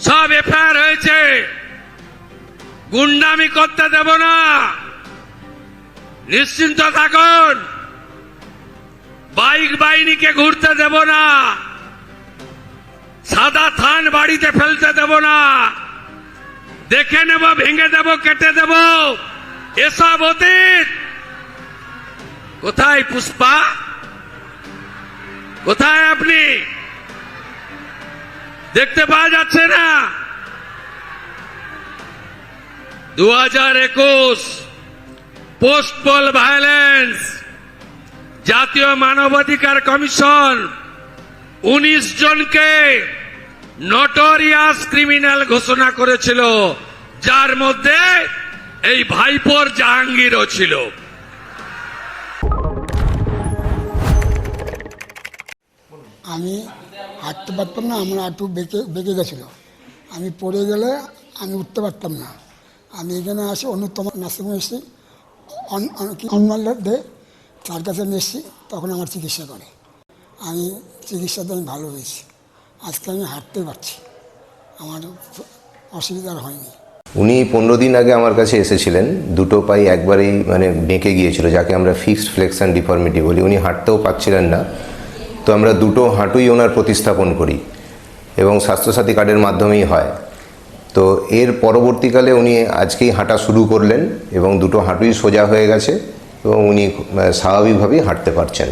সব এফআইআর হয়েছে। গুন্ডামি করতে দেব না, নিশ্চিন্ত থাকুন। বাইক বাহিনীকে ঘুরতে দেব না, সাদা থান বাড়িতে ফেলতে দেব না, দেখে নেব, ভেঙে দেব, কেটে দেব, এসব অতীত। কোথায় পুষ্পা? কোথায় আপনি? দেখতে পাওয়া যাচ্ছে না? 2021 পোস্ট পোল ভায়োলেন্স, জাতীয় মানবাধিকার কমিশন 19 জনকে নটোরিয়াস ক্রিমিনাল ঘোষণা করেছিল, যার মধ্যে এই ভাইপোর জাহাঙ্গীরও ছিল। আমি হাঁটতে পারতাম না, আমার হাঁটু বেঁকে গেছিল। আমি পড়ে গেলে আমি উঠতে পারতাম না। আমি এখানে আসি, অন্যতম নার্সিংহোমে এসেছি, দে তার কাছে নিয়ে এসেছি, তখন আমার চিকিৎসা করে। আমি চিকিৎসাতে আমি ভালো হয়েছি, আজকে আমি হাঁটতে পারছি, আমার অসুবিধা আর হয়নি। উনি 15 দিন আগে আমার কাছে এসেছিলেন, দুটো পাই একবারেই বেঁকে গিয়েছিল, যাকে আমরা ফিক্সড ফ্লেক্সন ডিফর্মিটি বলি। উনি হাঁটতেও পারছিলেন না, তো আমরা দুটো হাঁটুই ওনার প্রতিস্থাপন করি এবং স্বাস্থ্যসাথী কার্ডের মাধ্যমেই হয়। তো এর পরবর্তীকালে উনি আজকেই হাঁটা শুরু করলেন এবং দুটো হাঁটুই সোজা হয়ে গেছে এবং উনি স্বাভাবিকভাবেই হাঁটতে পারছেন।